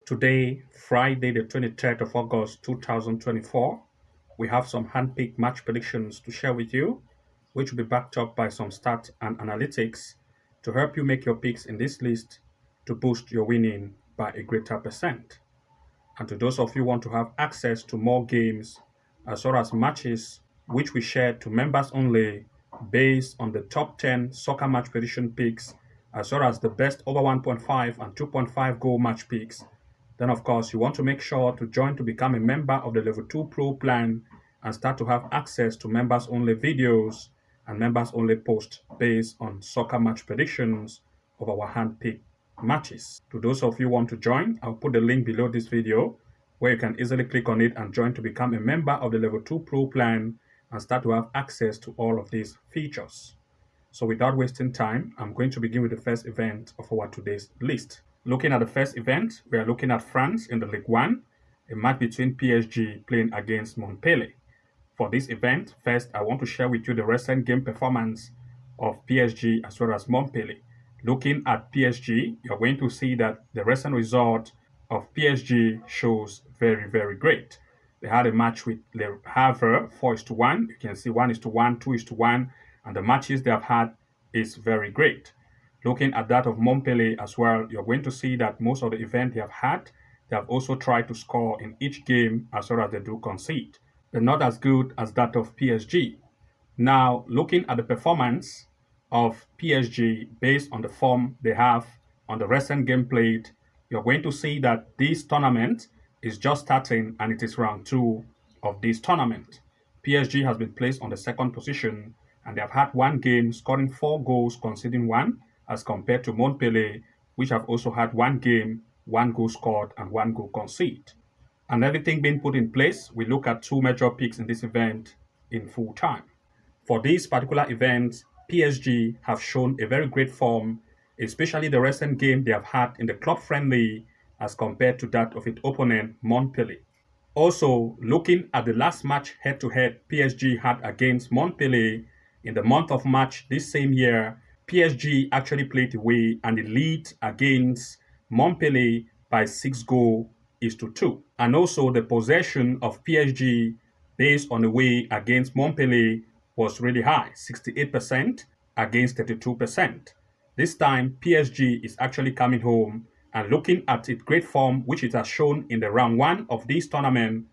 Today, Friday, the 23rd of August 2024, we have some hand-picked match predictions to share with you, which will be backed up by some stats and analytics to help you make your picks in this list to boost your winning by a greater percent. And to those of you who want to have access to more games as well as matches, which we share to members only based on the top 10 soccer match prediction picks, as well as the best over 1.5 and 2.5 goal match picks, then of course you want to make sure to join to become a member of the Level 2 Pro plan and start to have access to members only videos and members only posts based on soccer match predictions of our hand-picked matches. To those of you who want to join, I'll put the link below this video where you can easily click on it and join to become a member of the Level 2 Pro plan and start to have access to all of these features. So without wasting time, I'm going to begin with the first event of our today's list. Looking at the first event, we are looking at France in the Ligue 1, a match between PSG playing against Montpellier. For this event, first I want to share with you the recent game performance of PSG as well as Montpellier. Looking at PSG, you're going to see that the recent result of PSG shows very great. They had a match with Le Havre 4-1. You can see 1-1, 2-1, and the matches they have had is very great. Looking at that of Montpellier as well, you're going to see that most of the event they have had, they have also tried to score in each game as well as they do concede. They're not as good as that of PSG. Now, looking at the performance of PSG based on the form they have on the recent game played, you're going to see that this tournament is just starting and it is round 2 of this tournament. PSG has been placed on the second position and they have had one game scoring 4 goals, conceding 1, as compared to Montpellier, which have also had one game, 1 goal scored and 1 goal conceded. And everything being put in place, we look at 2 major picks in this event in full time. For this particular event, PSG have shown a very great form, especially the recent game they have had in the club friendly as compared to that of its opponent Montpellier. Also, looking at the last match head-to-head PSG had against Montpellier in the month of March this same year, PSG actually played away and the lead against Montpellier by 6 goals to 2. And also the possession of PSG based on the way against Montpellier was really high, 68% against 32%. This time PSG is actually coming home and looking at its great form which it has shown in the round 1 of this tournament,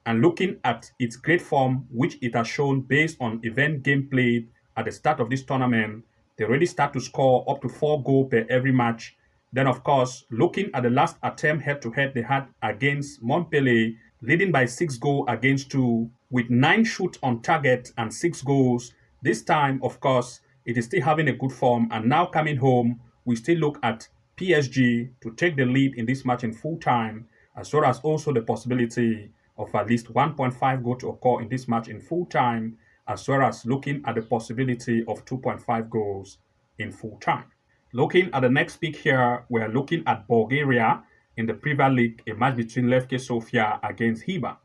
and looking at its great form which it has shown based on event game played at the start of this tournament, they already start to score up to 4 goals per every match. Then of course, looking at the last attempt head-to-head they had against Montpellier, leading by 6 goals against 2, with 9 shots on target and 6 goals. This time, of course, it is still having a good form, and now coming home, we still look at PSG to take the lead in this match in full time, as well as also the possibility of at least 1.5 goal to occur in this match in full time, as well as looking at the possibility of 2.5 goals in full time. Looking at the next pick here, we're looking at Bulgaria in the Premier League, a match between Levski Sofia against Hiba.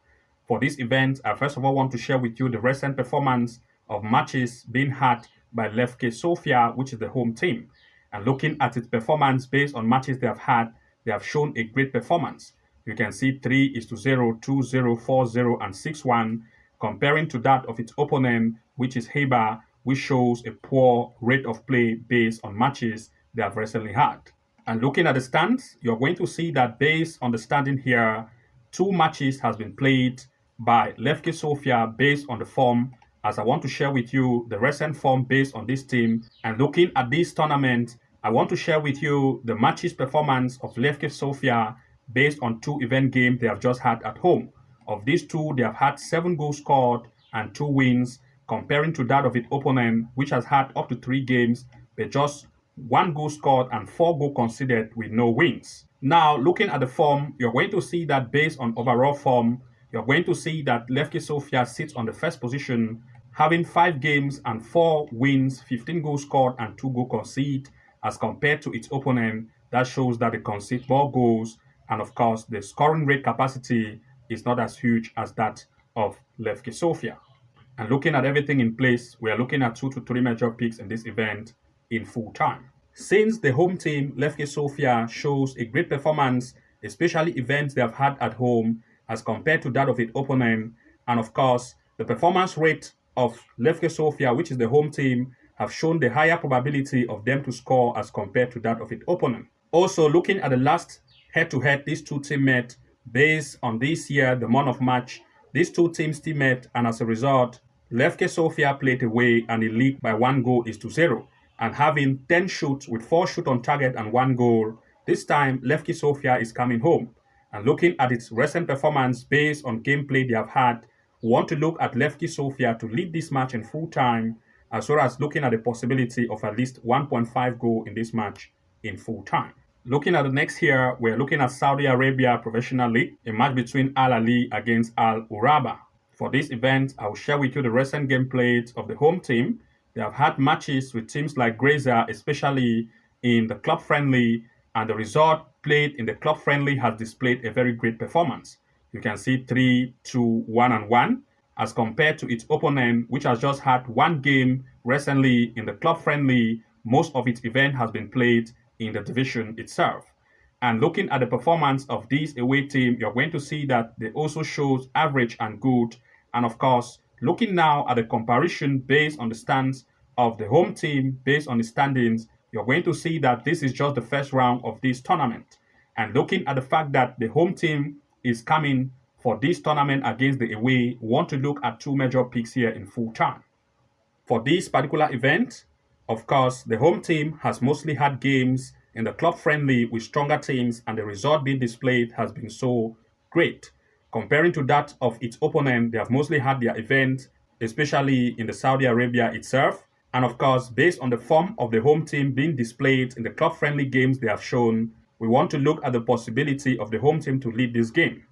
For this event, I first of all want to share with you the recent performance of matches being had by Levski Sofia, which is the home team. And looking at its performance based on matches they have had, they have shown a great performance. You can see 3-0, 2-0, 4-0, and 6-1, comparing to that of its opponent, which is Hiba, which shows a poor rate of play based on matches they have recently had. And looking at the stands, you're going to see that based on the standing here, 2 matches has been played by Levski Sofia based on the form, as I want to share with you the recent form based on this team. And looking at this tournament, I want to share with you the matches performance of Levski Sofia based on 2 event games they have just had at home. Of these 2, they have had 7 goals scored and 2 wins, comparing to that of its opponent, which has had up to 3 games, but just 1 goal scored and 4 goals conceded with no wins. Now, looking at the form, you're going to see that based on overall form, you're going to see that Levski Sofia sits on the first position, having 5 games and 4 wins, 15 goals scored and 2 goals conceded, as compared to its opponent. That shows that they concede more goals, and of course, the scoring rate capacity is not as huge as that of Levski Sofia. And looking at everything in place, we are looking at 2 to 3 major picks in this event in full time. Since the home team, Levski Sofia, shows a great performance especially events they have had at home as compared to that of its opponent. And of course, the performance rate of Levski Sofia, which is the home team, have shown the higher probability of them to score as compared to that of its opponent. Also, looking at the last head-to-head these two teams met based on this year, the month of March, these two teams still met, and as a result, Levski Sofia played away and the lead by 1-0, and having 10 shoots with 4 shots on target and 1 goal. This time, Levski Sofia is coming home. And looking at its recent performance based on gameplay they have had, we want to look at Levski Sofia to lead this match in full time, as well as looking at the possibility of at least 1.5 goal in this match in full time. Looking at the next here, we're looking at Saudi Arabia Professional League, a match between Al Ali against Al Uraba. For this event, I will share with you the recent gameplay of the home team. They have had matches with teams like Grazer, especially in the club friendly, and the result played in the club friendly has displayed a very great performance. You can see 3-2-1 and 1 as compared to its opponent, which has just had one game recently in the club friendly. Most of its event has been played in the division itself. And looking at the performance of this away team, you're going to see that they also shows average and good. And of course, looking now at the comparison based on the stands of the home team, based on the standings, you're going to see that this is just the first round of this tournament. And looking at the fact that the home team is coming for this tournament against the away, we want to look at two major picks here in full time. For this particular event, of course, the home team has mostly had games in the club friendly with stronger teams, and the result being displayed has been so great. Comparing to that of its opponent, they have mostly had their event, especially in the Saudi Arabia itself. And of course, based on the form of the home team being displayed in the club friendly games they have shown, we want to look at the possibility of the home team to lead this game.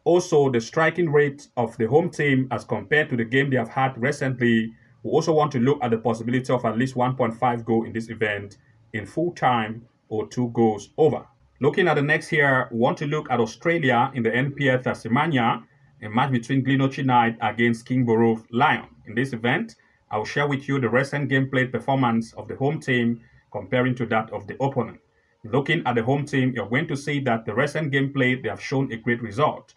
Also, the striking rate of the home team as compared to the game they have had recently, we also want to look at the possibility of at least 1.5 goal in this event in full time or 2 goals over. Looking at the next here, we want to look at Australia in the NPL Tasmania, a match between Glenorchy Knight against Kingborough Lion. In this event, I will share with you the recent gameplay performance of the home team comparing to that of the opponent. Looking at the home team, you're going to see that the recent gameplay, they have shown a great result.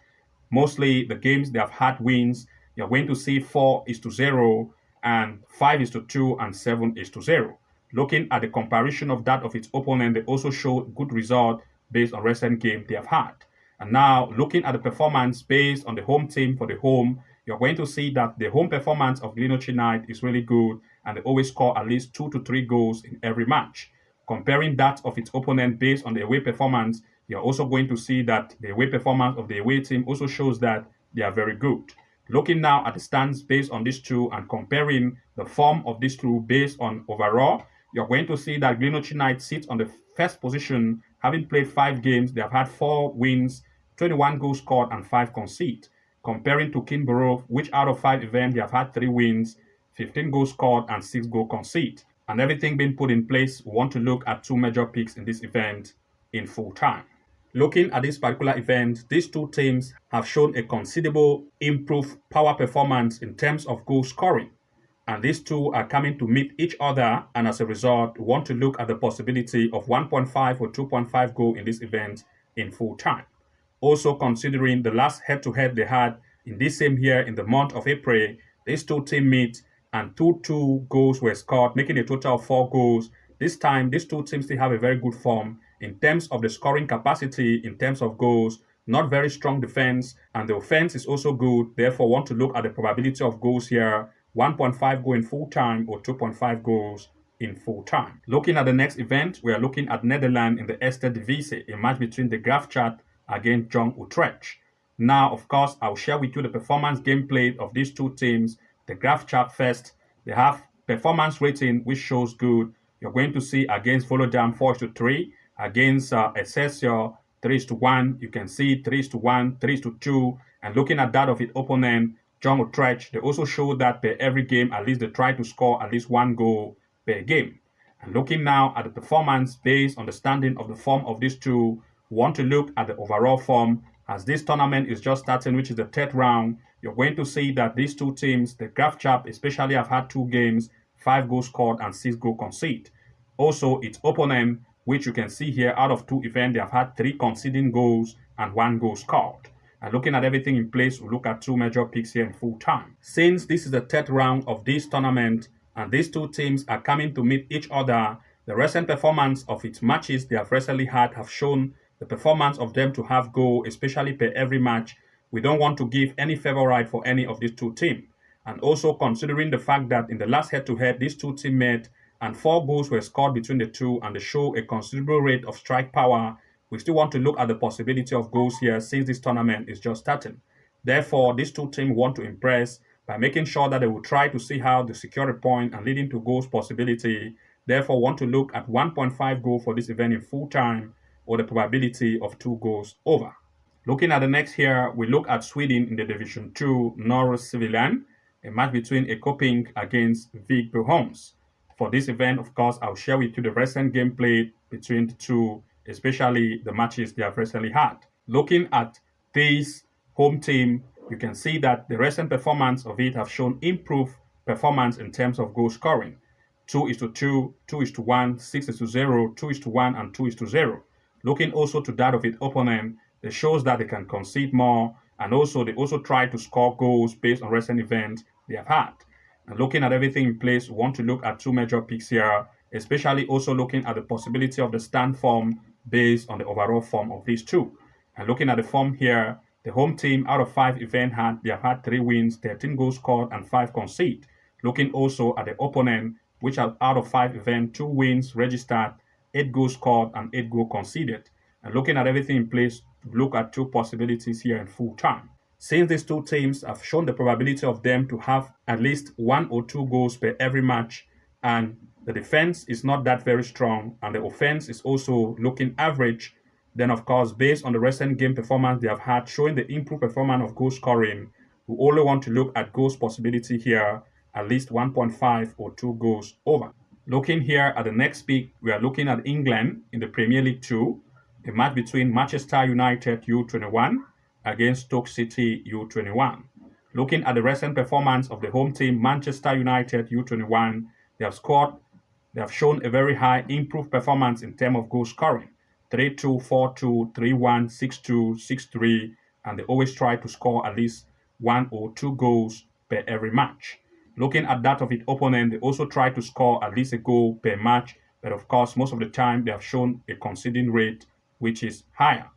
Mostly the games they have had wins, you're going to see 4-0 and 5-2 and 7-0. Looking at the comparison of that of its opponent, they also show good result based on recent game they have had. And now, looking at the performance based on the home team for the home, you're going to see that the home performance of Glenorchy Knight is really good, and they always score at least 2 to 3 goals in every match. Comparing that of its opponent based on the away performance, you're also going to see that the away performance of the away team also shows that they are very good. Looking now at the stands based on these two and comparing the form of these two based on overall, you're going to see that Glenorchy Knight sits on the first position, having played 5 games. They have had 4 wins, 21 goals scored, and 5 conceded. Comparing to Kingborough, which out of 5 events, they have had 3 wins, 15 goals scored, and 6 goals conceded. And everything being put in place, we want to look at 2 major picks in this event in full time. Looking at this particular event, these two teams have shown a considerable improved power performance in terms of goal scoring. And these two are coming to meet each other, and as a result, we want to look at the possibility of 1.5 or 2.5 goal in this event in full time. Also considering the last head-to-head they had in this same year in the month of April, these two teams meet and 2 goals were scored, making a total of 4 goals. This time, these two teams still have a very good form in terms of the scoring capacity, in terms of goals, not very strong defense, and the offense is also good. Therefore, want to look at the probability of goals here, 1.5 goal in full time or 2.5 goals in full time. Looking at the next event, we are looking at Netherlands in the Eerste Divisie, a match between the Graafschap against Jong Utrecht. Now, of course, I'll share with you the performance gameplay of these two teams. The Graafschap first, they have performance rating which shows good. You're going to see against Volendam 4-3, against Excelsior 3-1. You can see 3-1, 3-2, and looking at that of its opponent, Jong Utrecht, they also show that per every game, at least they try to score at least 1 goal per game. And looking now at the performance based on the standing of the form of these two, we want to look at the overall form. As this tournament is just starting, which is the 3rd round, you're going to see that these two teams, the Graafschap especially, have had 2 games, 5 goals scored and 6 goals conceded. Also, its opponent, which you can see here, out of 2 events, they have had 3 conceding goals and 1 goal scored. And looking at everything in place, we look at 2 major picks here in full time. Since this is the 3rd round of this tournament and these 2 teams are coming to meet each other, the recent performance of its matches they have recently had have shown the performance of them to have goal, especially per every match. We don't want to give any favorite for any of these 2 teams. And also considering the fact that in the last head-to-head, these 2 teams met and 4 goals were scored between the 2 and they show a considerable rate of strike power, we still want to look at the possibility of goals here since this tournament is just starting. Therefore, these 2 teams want to impress by making sure that they will try to see how they secure a point and leading to goals possibility. Therefore, want to look at 1.5 goal for this event in full time or the probability of 2 goals over. Looking at the next here, we look at Sweden in the Division 2 Norris Civilian, a match between Ekoping against Vig Boholms. For this event, of course, I'll share with you the recent gameplay between the 2, especially the matches they have recently had. Looking at this home team, you can see that the recent performance of it have shown improved performance in terms of goal scoring. 2:2, 2:1, 6:0, 2:1, and 2:0. Looking also to that of its opponent, it shows that they can concede more, and also they also try to score goals based on recent events they have had. And looking at everything in place, we want to look at 2 major picks here, especially also looking at the possibility of the stand form based on the overall form of these 2. And looking at the form here, the home team out of 5 events they have had 3 wins, 13 goals scored, and 5 conceded. Looking also at the opponent, which are out of 5 events, 2 wins registered, 8 goals scored, and 8 goals conceded. And looking at everything in place, look at 2 possibilities here in full time. Since these 2 teams have shown the probability of them to have at least 1 or 2 goals per every match, and the defense is not that very strong, and the offense is also looking average, then of course, based on the recent game performance they have had, showing the improved performance of goal scoring, we only want to look at goals possibility here, at least 1.5 or 2 goals over. Looking here at the next pick, we are looking at England in the Premier League 2, a match between Manchester United U21 against Stoke City U21. Looking at the recent performance of the home team, Manchester United U21, they have shown a very high improved performance in terms of goal scoring. 3-2, 4-2, 3-1, 6-2, 6-3, and they always try to score at least 1 or 2 goals per every match. Looking at that of its opponent, they also try to score at least a goal per match, but of course, most of the time they have shown a conceding rate which is higher.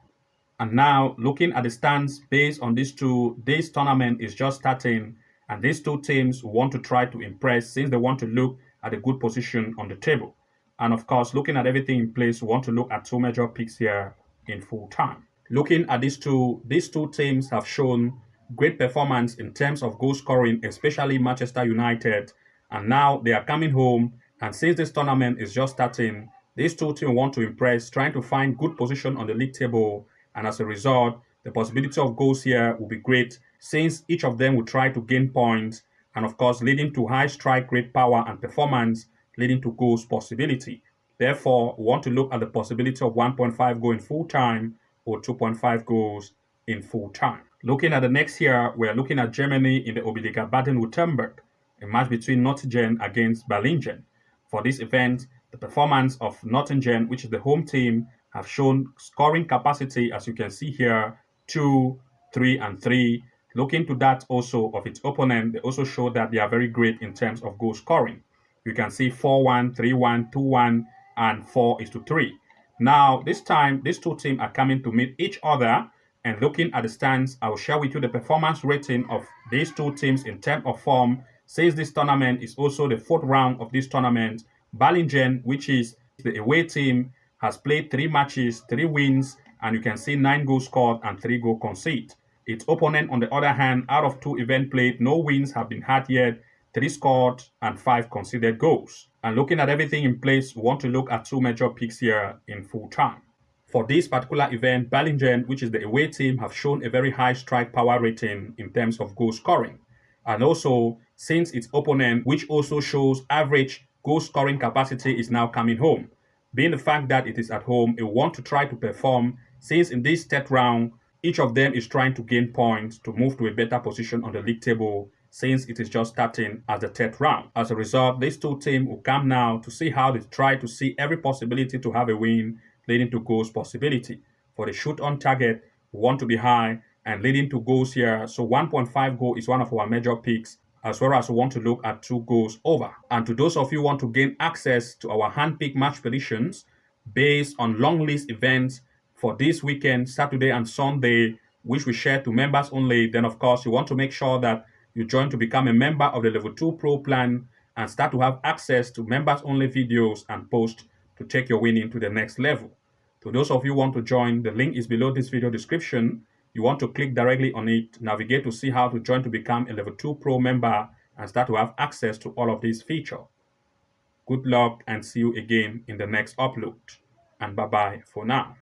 And now, looking at the stands based on these 2, this tournament is just starting, and these 2 teams want to try to impress since they want to look at a good position on the table. And of course, looking at everything in place, we want to look at 2 major picks here in full time. Looking at these two teams have shown great performance in terms of goal scoring, especially Manchester United. And now they are coming home. And since this tournament is just starting, these 2 teams want to impress, trying to find good position on the league table. And as a result, the possibility of goals here will be great since each of them will try to gain points and of course leading to high strike rate power and performance leading to goals possibility. Therefore, we want to look at the possibility of 1.5 goal in full time or 2.5 goals in full time. Looking at the next here, we are looking at Germany in the Oberliga Baden-Württemberg, a match between Nottingham against Balingen. For this event, the performance of Nottingham, which is the home team, have shown scoring capacity, as you can see here, 2, 3, and 3. Looking to that also of its opponent, they also show that they are very great in terms of goal scoring. You can see 4-1, 3-1, 2-1, and 4:3. Now, this time, these 2 teams are coming to meet each other, and looking at the stands, I will share with you the performance rating of these 2 teams in terms of form. Since this tournament is also the 4th round of this tournament, Balingen, which is the away team, has played 3 matches, 3 wins, and you can see 9 goals scored and 3 goals conceded. Its opponent, on the other hand, out of 2 events played, no wins have been had yet, 3 scored and 5 conceded goals. And looking at everything in place, we want to look at 2 major picks here in full time. For this particular event, Balingen, which is the away team, have shown a very high strike power rating in terms of goal scoring. And also, since its opponent, which also shows average goal scoring capacity, is now coming home. Being the fact that it is at home, it want to try to perform, since in this 3rd round, each of them is trying to gain points to move to a better position on the league table since it is just starting as the third round. As a result, these two teams will come now to see how they try to see every possibility to have a win, leading to goals possibility. For the shoot on target, we want to be high and leading to goals here. So 1.5 goal is one of our major picks, as well as we want to look at 2 goals over. And to those of you who want to gain access to our hand-picked match predictions based on long list events for this weekend, Saturday and Sunday, which we share to members only, then of course you want to make sure that you join to become a member of the Level 2 Pro plan and start to have access to members only videos and posts to take your winning to the next level. To those of you who want to join, the link is below this video description. You want to click directly on it, navigate to see how to join to become a Level 2 Pro member and start to have access to all of these features. Good luck and see you again in the next upload. And bye-bye for now.